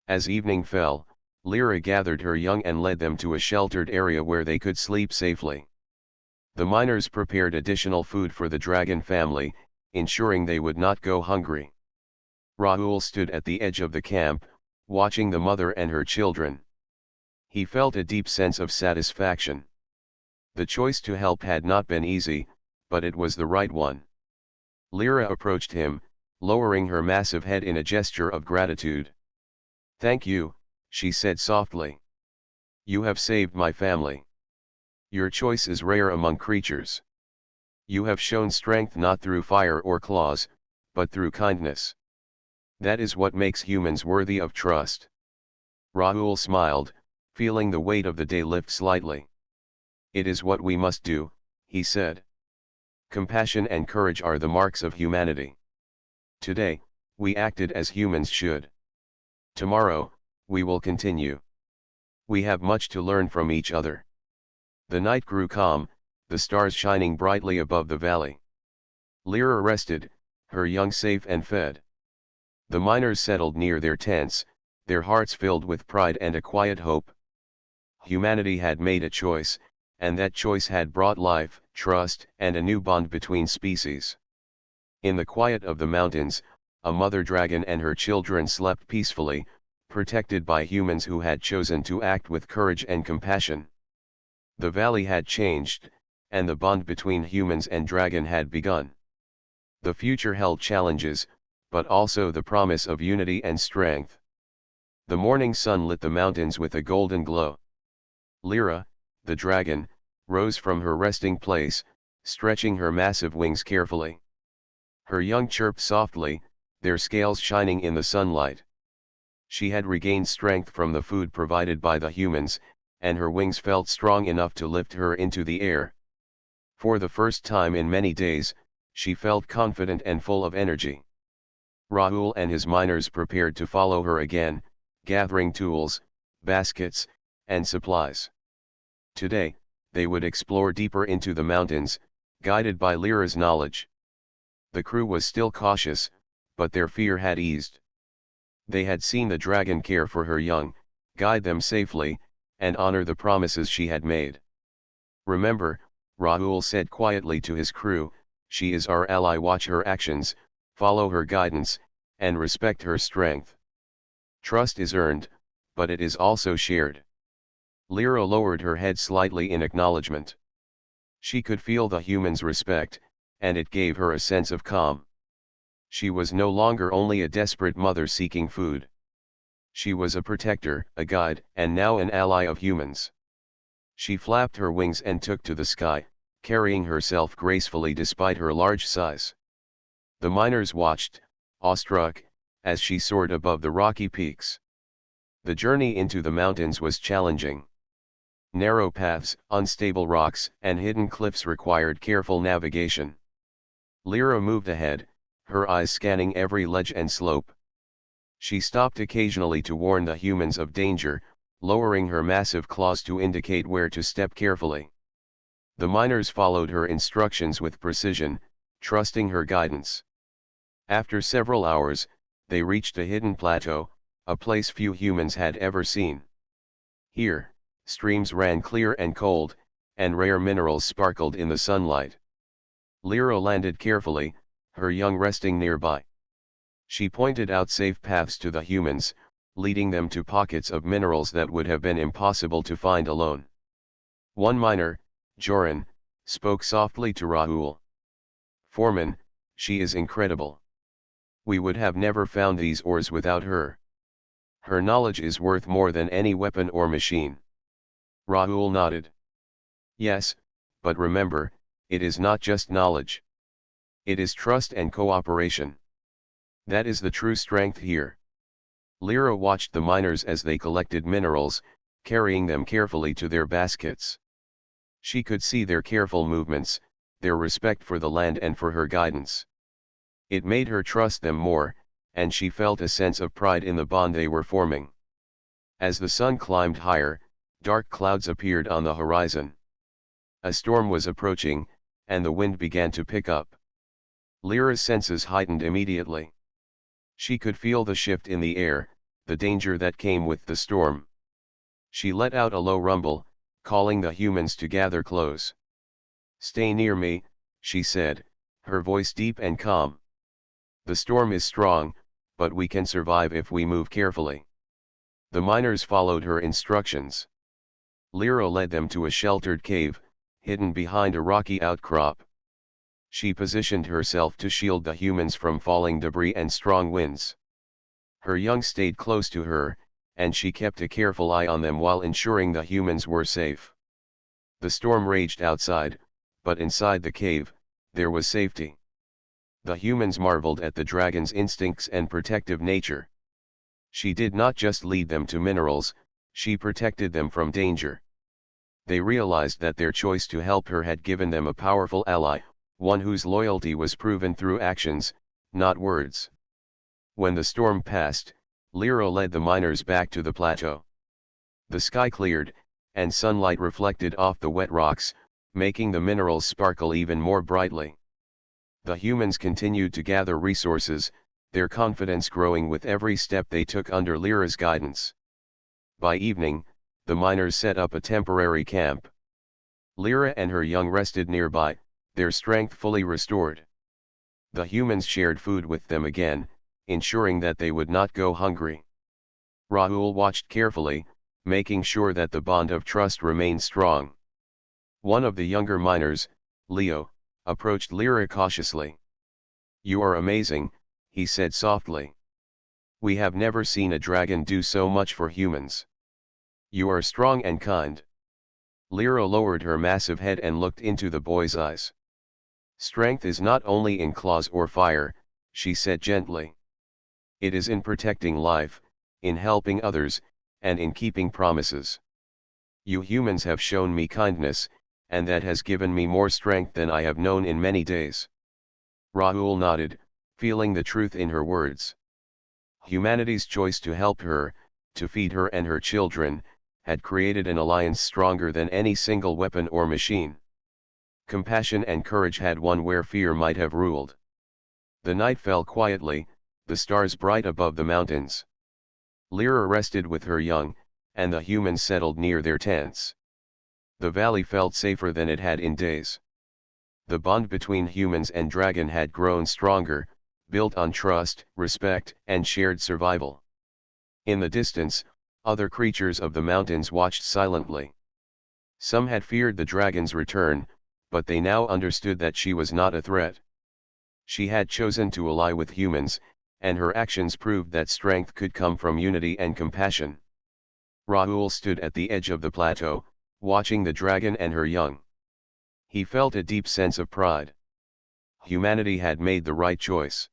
As evening fell, Lyra gathered her young and led them to a sheltered area where they could sleep safely. The miners prepared additional food for the dragon family, ensuring they would not go hungry. Rahul stood at the edge of the camp, watching the mother and her children. He felt a deep sense of satisfaction. The choice to help had not been easy, but it was the right one. Lyra approached him, lowering her massive head in a gesture of gratitude. "Thank you," she said softly. "You have saved my family. Your choice is rare among creatures. You have shown strength not through fire or claws, but through kindness. That is what makes humans worthy of trust." Rahul smiled, feeling the weight of the day lift slightly. "It is what we must do," he said. "Compassion and courage are the marks of humanity. Today, we acted as humans should. Tomorrow, we will continue. We have much to learn from each other." The night grew calm, the stars shining brightly above the valley. Lyra rested, her young safe and fed. The miners settled near their tents, their hearts filled with pride and a quiet hope. Humanity had made a choice, and that choice had brought life, trust, and a new bond between species. In the quiet of the mountains, a mother dragon and her children slept peacefully, protected by humans who had chosen to act with courage and compassion. The valley had changed, and the bond between humans and dragon had begun. The future held challenges, but also the promise of unity and strength. The morning sun lit the mountains with a golden glow. Lyra, the dragon, rose from her resting place, stretching her massive wings carefully. Her young chirped softly, their scales shining in the sunlight. She had regained strength from the food provided by the humans, and her wings felt strong enough to lift her into the air. For the first time in many days, she felt confident and full of energy. Rahul and his miners prepared to follow her again, gathering tools, baskets, and supplies. Today, they would explore deeper into the mountains, guided by Lyra's knowledge. The crew was still cautious, but their fear had eased. They had seen the dragon care for her young, guide them safely, and honor the promises she had made. "Remember," Rahul said quietly to his crew, "she is our ally. Watch her actions, follow her guidance, and respect her strength. Trust is earned, but it is also shared." Lyra lowered her head slightly in acknowledgement. She could feel the humans' respect, and it gave her a sense of calm. She was no longer only a desperate mother seeking food. She was a protector, a guide, and now an ally of humans. She flapped her wings and took to the sky, carrying herself gracefully despite her large size. The miners watched, awestruck, as she soared above the rocky peaks. The journey into the mountains was challenging. Narrow paths, unstable rocks, and hidden cliffs required careful navigation. Lyra moved ahead, her eyes scanning every ledge and slope. She stopped occasionally to warn the humans of danger, lowering her massive claws to indicate where to step carefully. The miners followed her instructions with precision, trusting her guidance. After several hours, they reached a hidden plateau, a place few humans had ever seen. Here, streams ran clear and cold, and rare minerals sparkled in the sunlight. Lyra landed carefully, her young resting nearby. She pointed out safe paths to the humans, leading them to pockets of minerals that would have been impossible to find alone. One miner, Joran, spoke softly to Rahul. "Foreman, she is incredible. We would have never found these ores without her." Her knowledge is worth more than any weapon or machine. Rahul nodded. Yes, but remember, it is not just knowledge. It is trust and cooperation. That is the true strength here. Lyra watched the miners as they collected minerals, carrying them carefully to their baskets. She could see their careful movements, their respect for the land and for her guidance. It made her trust them more, and she felt a sense of pride in the bond they were forming. As the sun climbed higher, dark clouds appeared on the horizon. A storm was approaching, and the wind began to pick up. Lyra's senses heightened immediately. She could feel the shift in the air, the danger that came with the storm. She let out a low rumble, calling the humans to gather close. "Stay near me," she said, her voice deep and calm. "The storm is strong, but we can survive if we move carefully." The miners followed her instructions. Lyra led them to a sheltered cave, hidden behind a rocky outcrop. She positioned herself to shield the humans from falling debris and strong winds. Her young stayed close to her, and she kept a careful eye on them while ensuring the humans were safe. The storm raged outside, but inside the cave, there was safety. The humans marveled at the dragon's instincts and protective nature. She did not just lead them to minerals, she protected them from danger. They realized that their choice to help her had given them a powerful ally, one whose loyalty was proven through actions, not words. When the storm passed, Lyra led the miners back to the plateau. The sky cleared, and sunlight reflected off the wet rocks, making the minerals sparkle even more brightly. The humans continued to gather resources, their confidence growing with every step they took under Lyra's guidance. By evening, the miners set up a temporary camp. Lyra and her young rested nearby, their strength fully restored. The humans shared food with them again, ensuring that they would not go hungry. Rahul watched carefully, making sure that the bond of trust remained strong. One of the younger miners, Leo, approached Lyra cautiously. "You are amazing," he said softly. "We have never seen a dragon do so much for humans. You are strong and kind." Lyra lowered her massive head and looked into the boy's eyes. "Strength is not only in claws or fire," she said gently. "It is in protecting life, in helping others, and in keeping promises. You humans have shown me kindness, and that has given me more strength than I have known in many days." Rahul nodded, feeling the truth in her words. Humanity's choice to help her, to feed her and her children, had created an alliance stronger than any single weapon or machine. Compassion and courage had won where fear might have ruled. The night fell quietly, the stars bright above the mountains. Lyra rested with her young, and the humans settled near their tents. The valley felt safer than it had in days. The bond between humans and dragon had grown stronger, built on trust, respect, and shared survival. In the distance, other creatures of the mountains watched silently. Some had feared the dragon's return, but they now understood that she was not a threat. She had chosen to ally with humans, and her actions proved that strength could come from unity and compassion. Rahul stood at the edge of the plateau, watching the dragon and her young. He felt a deep sense of pride. Humanity had made the right choice.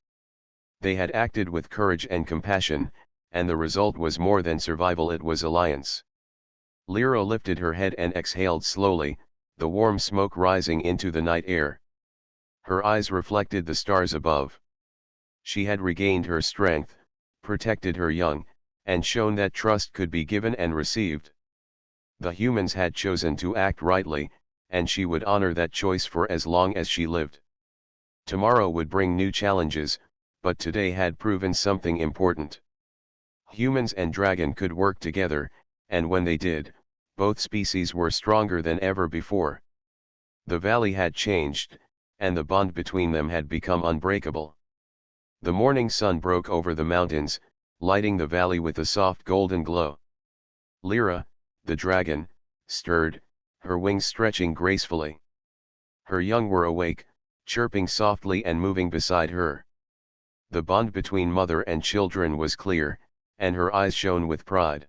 They had acted with courage and compassion, and the result was more than survival, it was alliance. Lyra lifted her head and exhaled slowly, the warm smoke rising into the night air. Her eyes reflected the stars above. She had regained her strength, protected her young, and shown that trust could be given and received. The humans had chosen to act rightly, and she would honor that choice for as long as she lived. Tomorrow would bring new challenges, but today had proven something important. Humans and dragon could work together, and when they did, both species were stronger than ever before. The valley had changed, and the bond between them had become unbreakable. The morning sun broke over the mountains, lighting the valley with a soft golden glow. Lyra, the dragon, stirred, her wings stretching gracefully. Her young were awake, chirping softly and moving beside her. The bond between mother and children was clear, and her eyes shone with pride.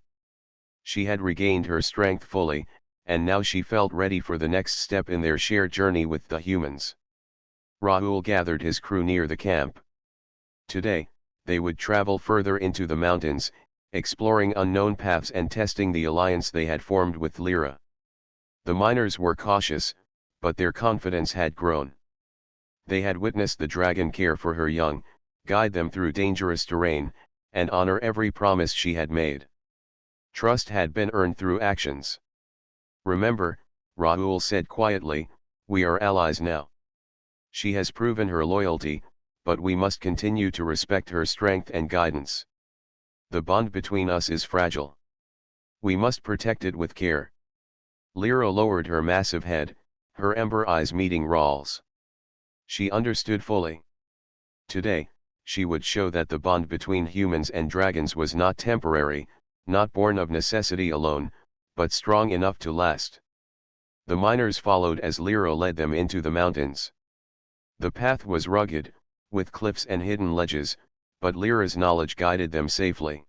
She had regained her strength fully, and now she felt ready for the next step in their shared journey with the humans. Rahul gathered his crew near the camp. Today, they would travel further into the mountains, exploring unknown paths and testing the alliance they had formed with Lyra. The miners were cautious, but their confidence had grown. They had witnessed the dragon care for her young, guide them through dangerous terrain, and honor every promise she had made. Trust had been earned through actions. Remember, Rahul said quietly, we are allies now. She has proven her loyalty, but we must continue to respect her strength and guidance. The bond between us is fragile. We must protect it with care. Lyra lowered her massive head, her ember eyes meeting Rahul's. She understood fully. Today, she would show that the bond between humans and dragons was not temporary, not born of necessity alone, but strong enough to last. The miners followed as Lyra led them into the mountains. The path was rugged, with cliffs and hidden ledges, but Lyra's knowledge guided them safely.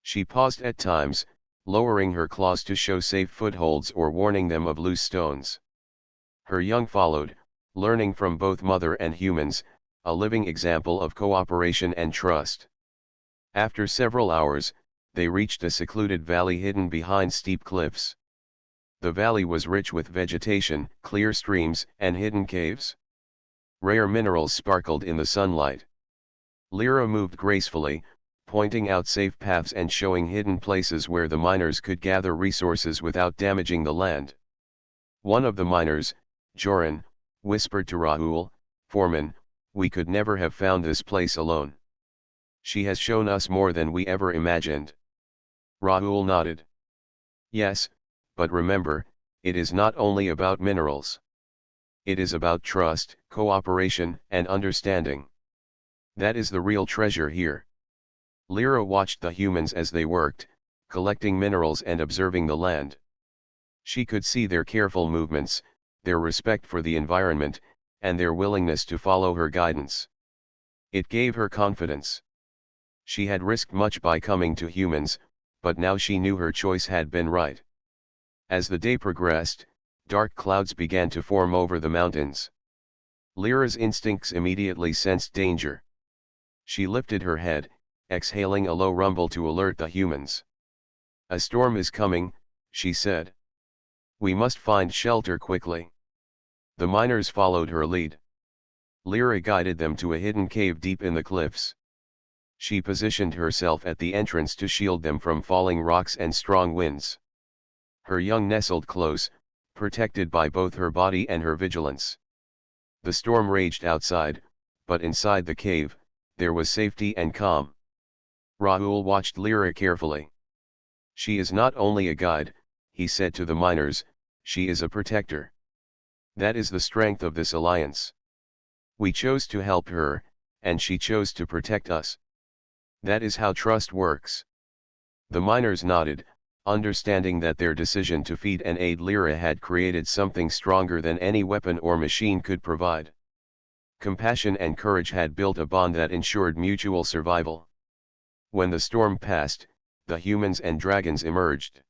She paused at times, lowering her claws to show safe footholds or warning them of loose stones. Her young followed, learning from both mother and humans, a living example of cooperation and trust. After several hours, they reached a secluded valley hidden behind steep cliffs. The valley was rich with vegetation, clear streams, and hidden caves. Rare minerals sparkled in the sunlight. Lyra moved gracefully, pointing out safe paths and showing hidden places where the miners could gather resources without damaging the land. One of the miners, Joran, whispered to Rahul, Foreman, we could never have found this place alone. She has shown us more than we ever imagined. Rahul nodded. Yes, but remember, it is not only about minerals. It is about trust, cooperation, and understanding. That is the real treasure here. Lyra watched the humans as they worked, collecting minerals and observing the land. She could see their careful movements, their respect for the environment, and their willingness to follow her guidance. It gave her confidence. She had risked much by coming to humans, but now she knew her choice had been right. As the day progressed, dark clouds began to form over the mountains. Lyra's instincts immediately sensed danger. She lifted her head, exhaling a low rumble to alert the humans. A storm is coming, she said. We must find shelter quickly. The miners followed her lead. Lyra guided them to a hidden cave deep in the cliffs. She positioned herself at the entrance to shield them from falling rocks and strong winds. Her young nestled close, protected by both her body and her vigilance. The storm raged outside, but inside the cave, there was safety and calm. Rahul watched Lyra carefully. She is not only a guide, he said to the miners, she is a protector. That is the strength of this alliance. We chose to help her, and she chose to protect us. That is how trust works. The miners nodded, understanding that their decision to feed and aid Lyra had created something stronger than any weapon or machine could provide. Compassion and courage had built a bond that ensured mutual survival. When the storm passed, the humans and dragons emerged.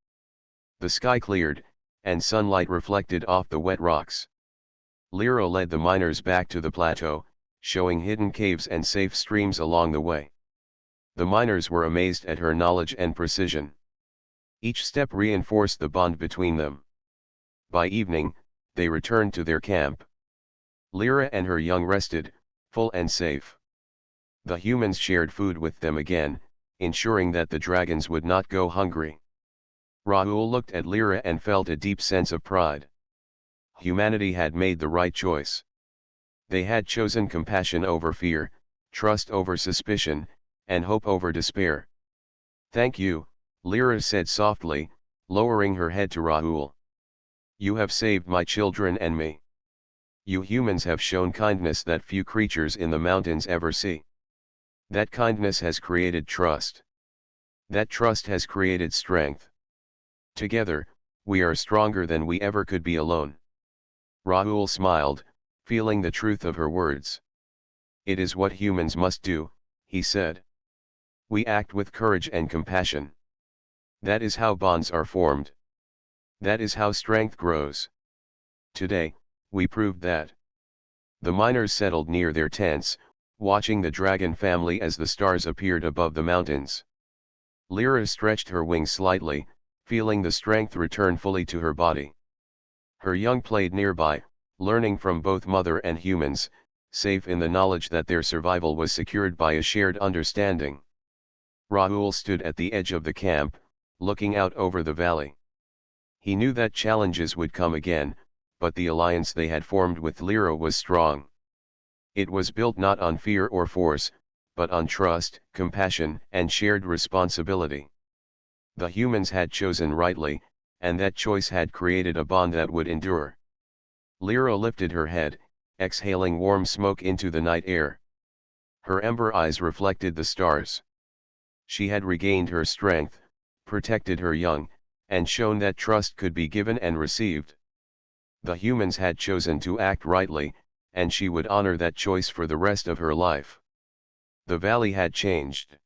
The sky cleared, and sunlight reflected off the wet rocks. Lyra led the miners back to the plateau, showing hidden caves and safe streams along the way. The miners were amazed at her knowledge and precision. Each step reinforced the bond between them. By evening, they returned to their camp. Lyra and her young rested, full and safe. The humans shared food with them again, ensuring that the dragons would not go hungry. Rahul looked at Lyra and felt a deep sense of pride. Humanity had made the right choice. They had chosen compassion over fear, trust over suspicion, and hope over despair. Thank you, Lyra said softly, lowering her head to Rahul. You have saved my children and me. You humans have shown kindness that few creatures in the mountains ever see. That kindness has created trust. That trust has created strength. Together, we are stronger than we ever could be alone. Rahul smiled, feeling the truth of her words. It is what humans must do, he said. We act with courage and compassion. That is how bonds are formed. That is how strength grows. Today, we proved that. The miners settled near their tents, watching the dragon family as the stars appeared above the mountains. Lyra stretched her wings slightly, feeling the strength return fully to her body. Her young played nearby, learning from both mother and humans, safe in the knowledge that their survival was secured by a shared understanding. Rahul stood at the edge of the camp, looking out over the valley. He knew that challenges would come again, but the alliance they had formed with Lyra was strong. It was built not on fear or force, but on trust, compassion, and shared responsibility. The humans had chosen rightly, and that choice had created a bond that would endure. Lyra lifted her head, exhaling warm smoke into the night air. Her ember eyes reflected the stars. She had regained her strength, protected her young, and shown that trust could be given and received. The humans had chosen to act rightly, and she would honor that choice for the rest of her life. The valley had changed.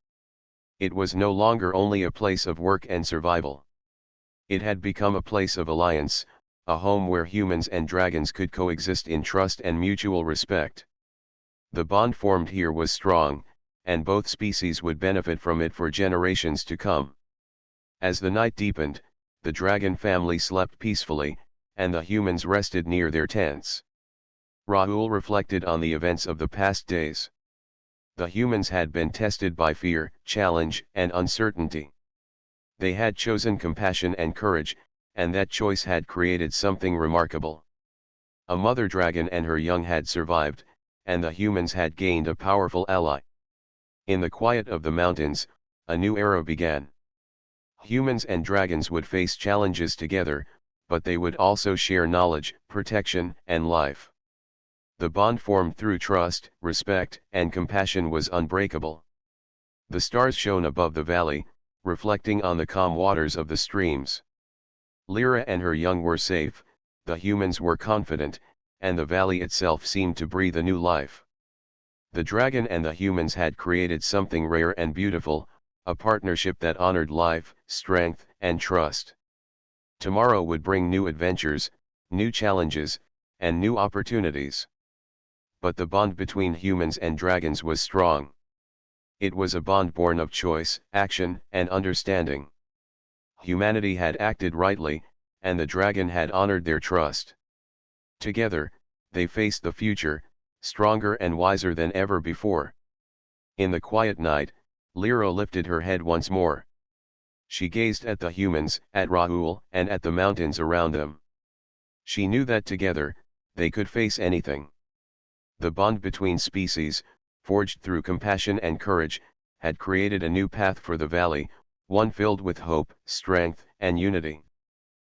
It was no longer only a place of work and survival. It had become a place of alliance, a home where humans and dragons could coexist in trust and mutual respect. The bond formed here was strong, and both species would benefit from it for generations to come. As the night deepened, the dragon family slept peacefully, and the humans rested near their tents. Rahul reflected on the events of the past days. The humans had been tested by fear, challenge, and uncertainty. They had chosen compassion and courage, and that choice had created something remarkable. A mother dragon and her young had survived, and the humans had gained a powerful ally. In the quiet of the mountains, a new era began. Humans and dragons would face challenges together, but they would also share knowledge, protection, and life. The bond formed through trust, respect, and compassion was unbreakable. The stars shone above the valley, reflecting on the calm waters of the streams. Lyra and her young were safe, the humans were confident, and the valley itself seemed to breathe a new life. The dragon and the humans had created something rare and beautiful, a partnership that honored life, strength, and trust. Tomorrow would bring new adventures, new challenges, and new opportunities. But the bond between humans and dragons was strong. It was a bond born of choice, action, and understanding. Humanity had acted rightly, and the dragon had honored their trust. Together, they faced the future, stronger and wiser than ever before. In the quiet night, Lyra lifted her head once more. She gazed at the humans, at Rahul, and at the mountains around them. She knew that together, they could face anything. The bond between species, forged through compassion and courage, had created a new path for the valley, one filled with hope, strength, and unity.